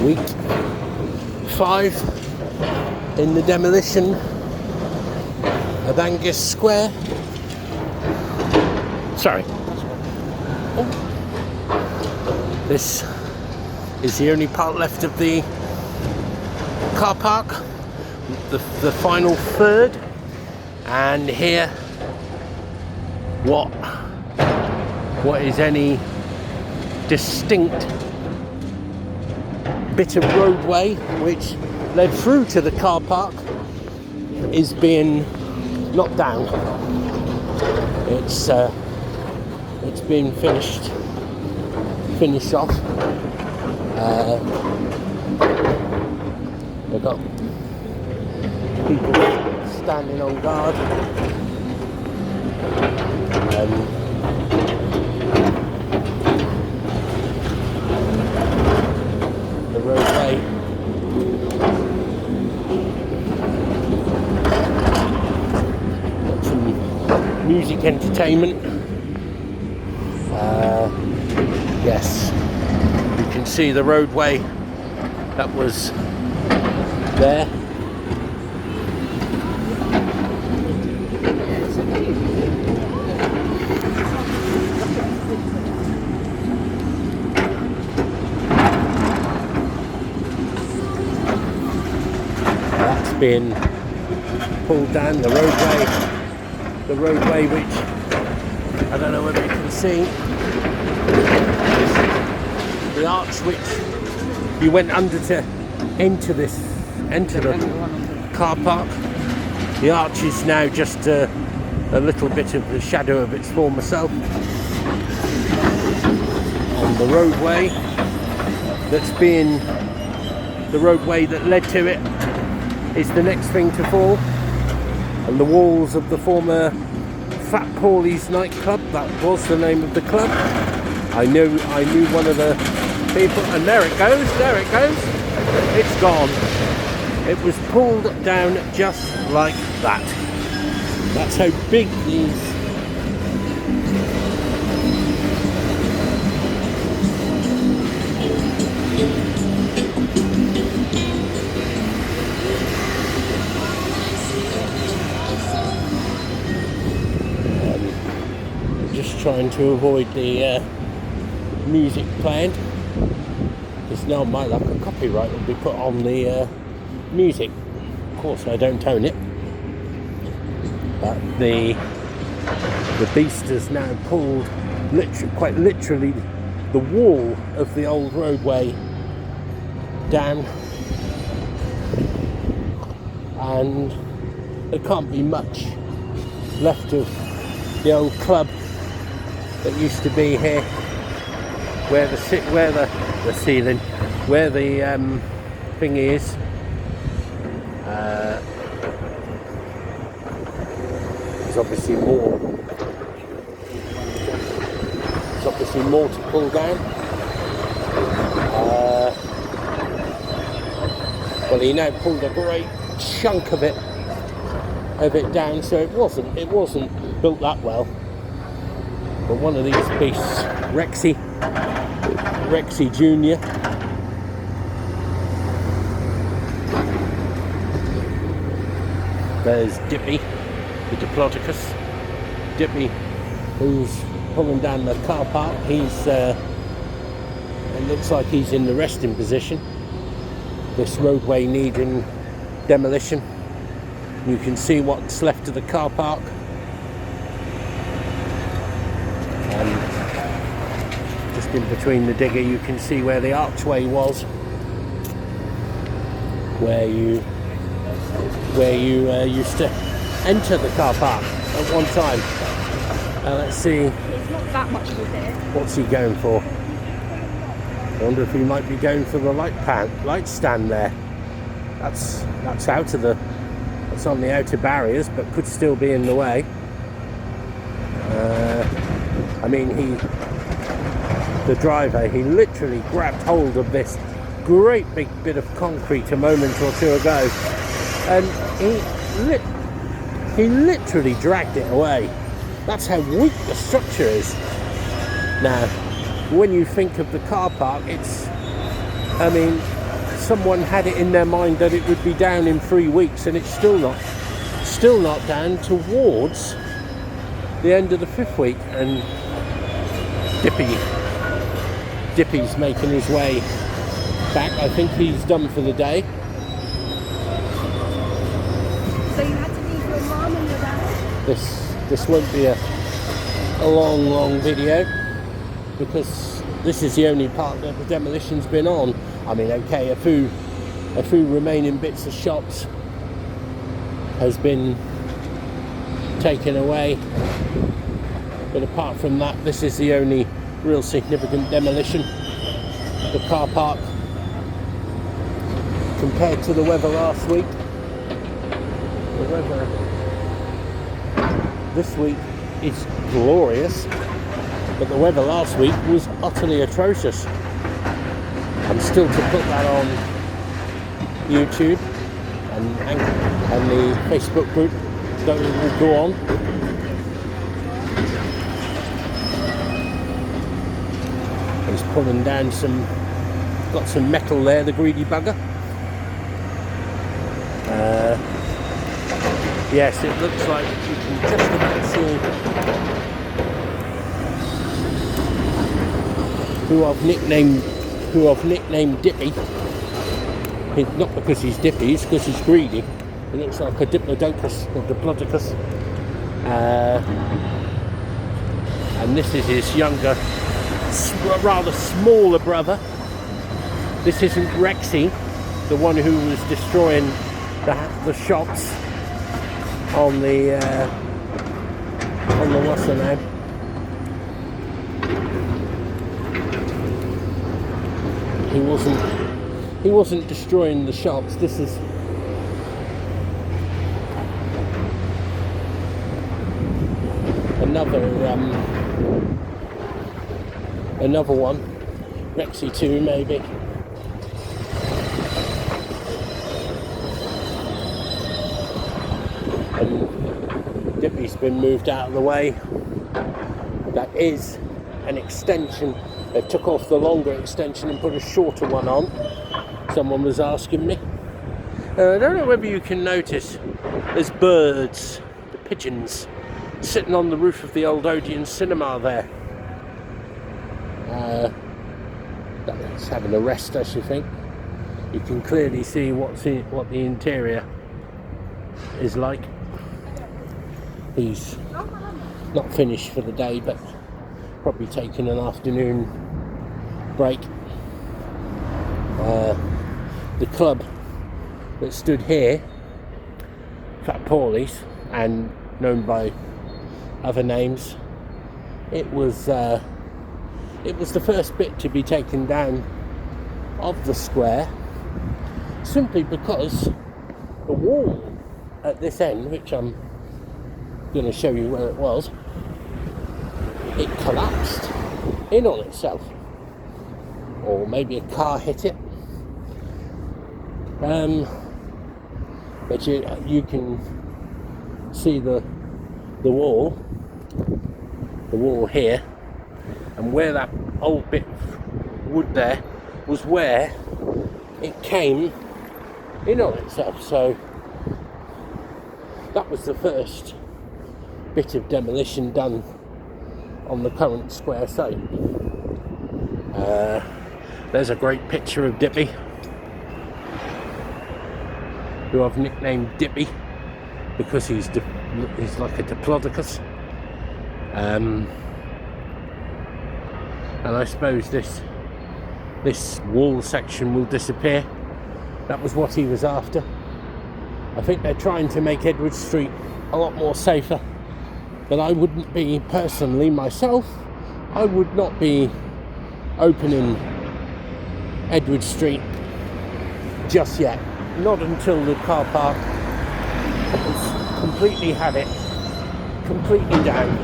Week 5 in the demolition of Anglia Square. Sorry. Oh. This is the only part left of the car park, the final third, and here what is any distinct bit of roadway which led through to the car park is being knocked down. It's being finished off. We've got people standing on guard. The roadway got some music entertainment. Yes, you can see the roadway that was there. That's been pulled down. The roadway which I don't know whether you can see, the arch which you went under to enter the car park. The arch is now just a little bit of the shadow of its former self. And the roadway the roadway that led to it is the next thing to fall. And the walls of the former Fat Paulie's nightclub, that was the name of the club. I knew one of the people, and there it goes, it's gone. It was pulled down just like that. That's how big these just trying to avoid the music playing, because now my luck a copyright will be put on the music. Of course I don't own it, but the beast has now pulled quite literally the wall of the old roadway down, and there can't be much left of the old club that used to be here, where the ceiling, where the thing is. There's obviously more to pull down. Well, he now pulled a great chunk of it down, so it wasn't built that well. But one of these beasts, Rexy Jr. There's Dippy, the Diplodocus. Dippy, who's pulling down the car park. It looks like he's in the resting position. This roadway needing demolition. You can see what's left of the car park. Just in between the digger, you can see where the archway was, where you used to enter the car park at one time. Let's see. It's not that much of a bit. What's he going for? I wonder if he might be going for the light stand there. That's that's on the outer barriers, but could still be in the way. I mean, the driver, he literally grabbed hold of this great big bit of concrete a moment or two ago, and he literally dragged it away. That's how weak the structure is. Now, when you think of the car park, I mean, someone had it in their mind that it would be down in 3 weeks, and it's still not down towards the end of the 5th week. And Dippy's making his way back. I think he's done for the day. So you had to leave your mum and your dad? This won't be a long video, because this is the only part that the demolition's been on. I mean, okay, a few remaining bits of shops has been taken away, but apart from that, this is the only real significant demolition. The car park, compared to the weather last week, the weather this week is glorious, but the weather last week was utterly atrocious. I'm still to put that on YouTube and the Facebook group that will go on. He's pulling down got some metal there, the greedy bugger. Yes, it looks like you can just about see who I've nicknamed Dippy. Not because he's Dippy, it's because he's greedy. It looks like a Diplodocus or Diplodocus. And this is his younger, rather smaller brother. This isn't Rexy, the one who was destroying the shops on the what's the name? He wasn't destroying the shops. This is another one, Rexy 2 maybe. And Dippy's been moved out of the way. That is an extension. They took off the longer extension and put a shorter one on. Someone was asking me. I don't know whether you can notice, there's birds, the pigeons, sitting on the roof of the old Odeon cinema there. It's having a rest, I should think. You can clearly see what the interior is like. He's not finished for the day, but probably taking an afternoon break. The club that stood here, Fat Paulies, and known by other names, it was the first bit to be taken down of the square, simply because the wall at this end, which I'm going to show you where it was, it collapsed in on itself, or maybe a car hit it. But you can see the wall here, and where that old bit of wood there was where it came in on itself. So that was the first bit of demolition done on the current square site. There's a great picture of Dippy, who I've nicknamed Dippy because he's like a Diplodocus. And I suppose this wall section will disappear. That was what he was after. I think they're trying to make Edward Street a lot more safer, but I wouldn't be, personally myself, I would not be opening Edward Street just yet. Not until the car park has completely had it completely down.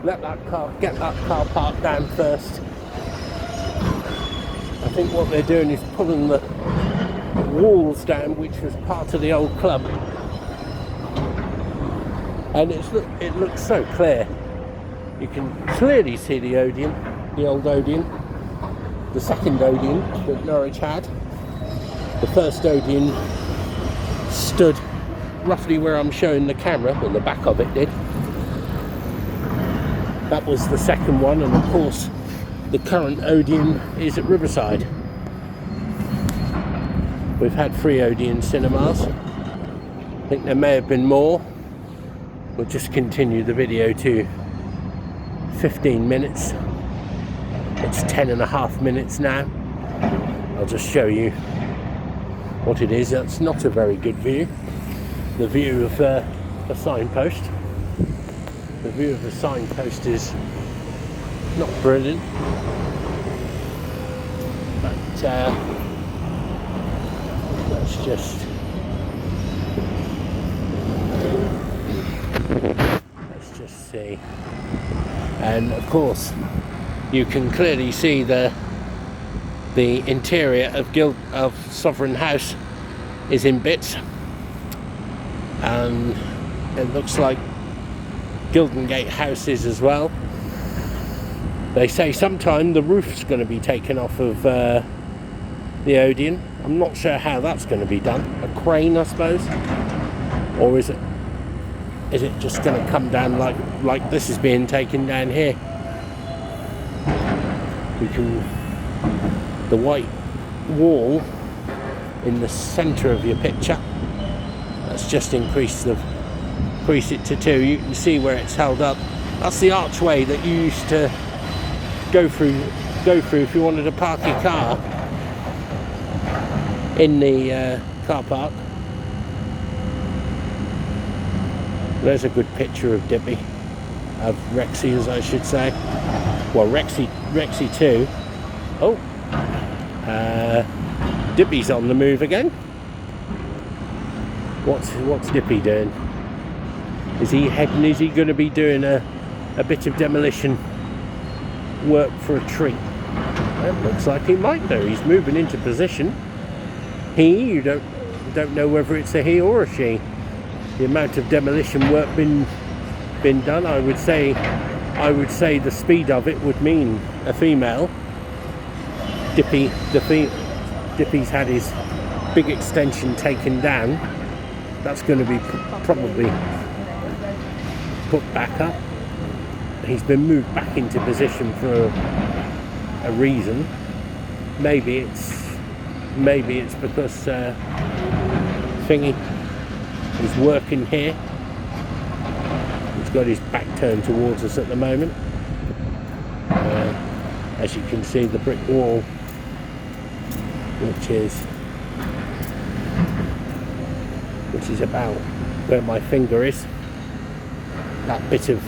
Get that car park down first. I think what they're doing is pulling the walls down, which was part of the old club, and it looks so clear. You can clearly see the Odeon, the old Odeon, the second Odeon that Norwich had. The first Odeon stood roughly where I'm showing the camera, or the back of it did. That was the second one, and of course the current Odeon is at Riverside. We've had 3 Odeon cinemas. I think there may have been more. We'll just continue the video to 15 minutes. It's 10.5 minutes now. I'll just show you what it is. That's not a very good view. The view of a signpost. The view of the signpost is not brilliant, but let's just see. And of course, you can clearly see the interior of Sovereign House is in bits, and it looks like Gildengate House is as well. They say sometime the roof's going to be taken off of the Odeon. I'm not sure how that's going to be done. A crane, I suppose, or is it just going to come down like this is being taken down here? The white wall in the centre of your picture, let's just increase it to 2. You can see where it's held up. That's the archway that you used to go through if you wanted to park your car in the car park. There's a good picture of Dippy, of Rexy, as I should say. Well, Rexy too. Oh, Dippy's on the move again. What's Dippy doing? Is he going to be doing a bit of demolition work for a tree? It looks like he might do. He's moving into position. You don't know whether it's a he or a she. The amount of demolition work been done, I would say the speed of it would mean a female. Dippy's had his big extension taken down. That's going to be probably put back up. He's been moved back into position for a reason. Maybe it's because Thingy is working here. He's got his back turned towards us at the moment. As you can see, the brick wall, which is about where my finger is. That bit of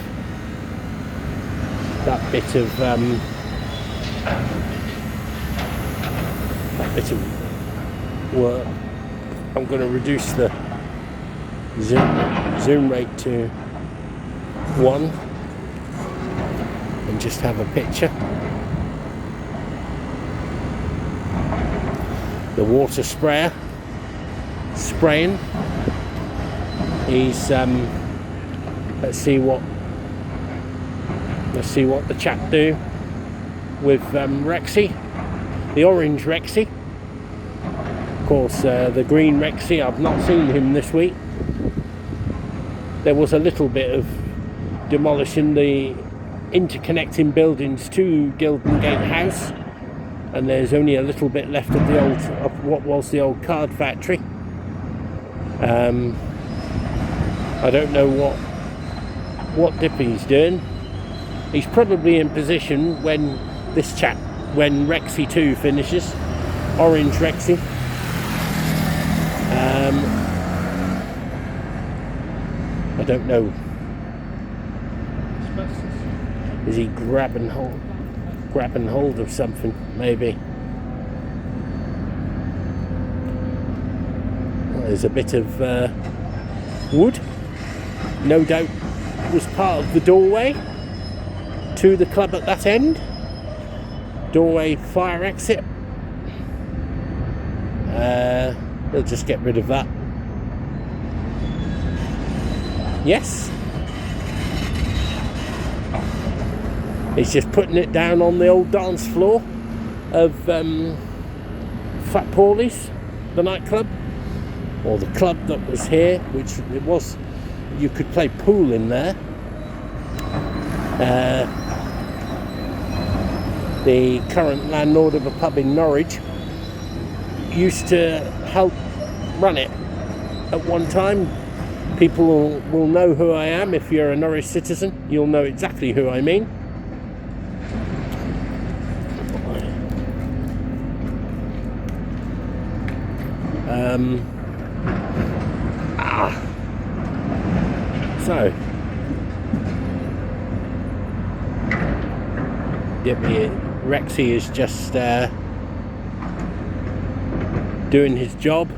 work. I'm going to reduce the zoom rate to 1 and just have a picture. The water sprayer spraying. He's let's see what the chap do with Rexy, the orange Rexy. Of course, the green Rexy, I've not seen him this week. There was a little bit of demolishing the interconnecting buildings to Gildengate House, and there's only a little bit left of what was the old card factory. I don't know what Dippy's doing. He's probably in position when Rexy 2 finishes, orange Rexy. I don't know. Is he grabbing hold of something? Maybe. Well, there's a bit of wood. No doubt was part of the doorway to the club at that end. Doorway fire exit. They'll just get rid of that. Yes. He's just putting it down on the old dance floor of Fat Paulie's. the nightclub, or the club that was here, which it was, you could play pool in there. The current landlord of a pub in Norwich used to help run it at one time. People will know who I am. If you're a Norwich citizen, you'll know exactly who I mean. So Rexy is just doing his job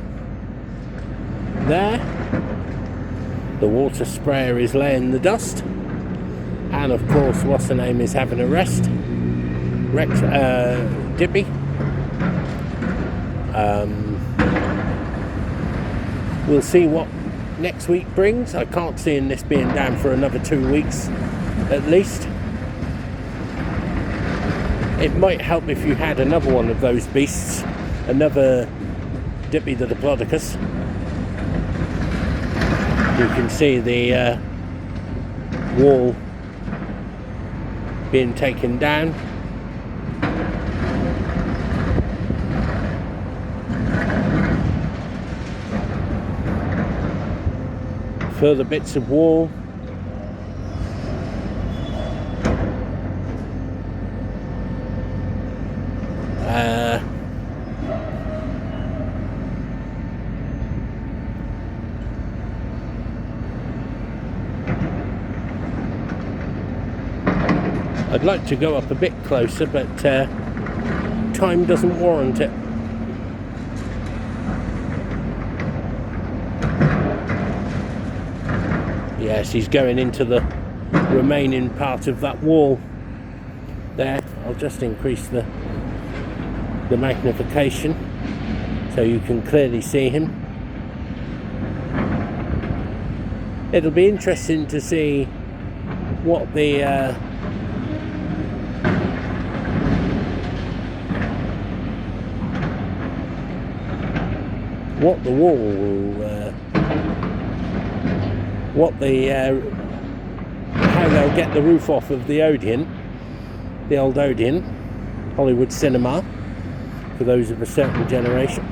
there. The water sprayer is laying the dust, and of course what's the name is having a rest. Dippy. We'll see what next week brings. I can't see this being down for another 2 weeks at least. It might help if you had another one of those beasts, another Dippy the Diplodocus. You can see the wall being taken down. Further bits of wall. I'd like to go up a bit closer, but time doesn't warrant it. Yes, he's going into the remaining part of that wall there. I'll just increase the magnification so you can clearly see him. It'll be interesting to see what the wall will how they'll get the roof off of the Odeon, the old Odeon, Hollywood Cinema, for those of a certain generation.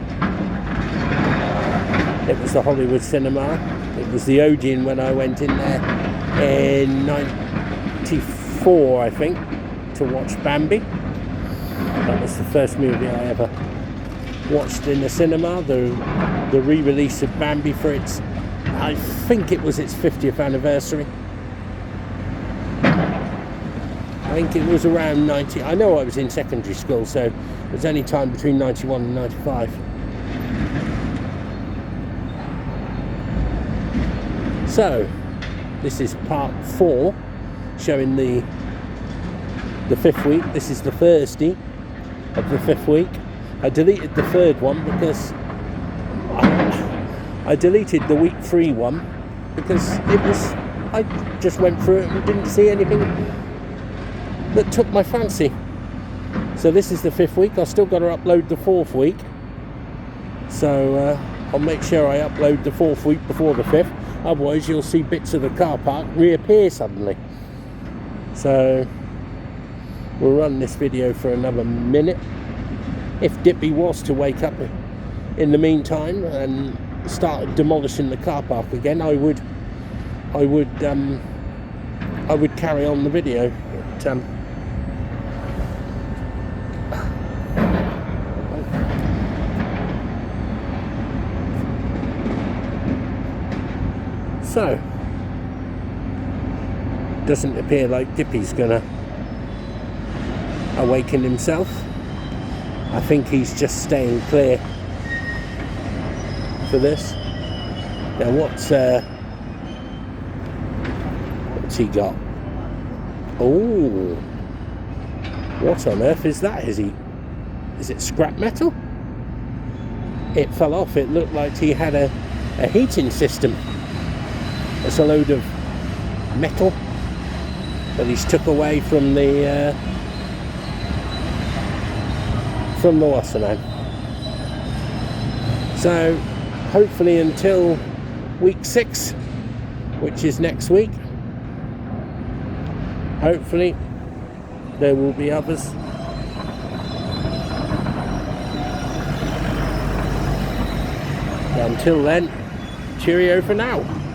It was the Hollywood Cinema. It was the Odeon when I went in there in '94, I think, to watch Bambi. That was the first movie I ever watched in the cinema, the re-release of Bambi for its, I think it was its 50th anniversary. I think it was around 90. I know I was in secondary school, so it was any time between 91 and 95. So this is part 4, showing the 5th week. This is the Thursday of the 5th week. I deleted the 3rd one because I deleted the week 3 one because I just went through it and didn't see anything that took my fancy. So this is the 5th week. I've still got to upload the 4th week, so I'll make sure I upload the 4th week before the 5th. Otherwise you'll see bits of the car park reappear suddenly. So we'll run this video for another minute. If Dippy was to wake up in the meantime and start demolishing the car park again, I would carry on the video. But, so doesn't appear like Dippy's gonna awaken himself. I think he's just staying clear for this. Now what's he got? Oh, what on earth is that? Is it scrap metal? It fell off. It looked like he had a heating system. It's a load of metal that he's took away from the what's the name? So hopefully until week 6, which is next week, hopefully there will be others. Until then, cheerio for now.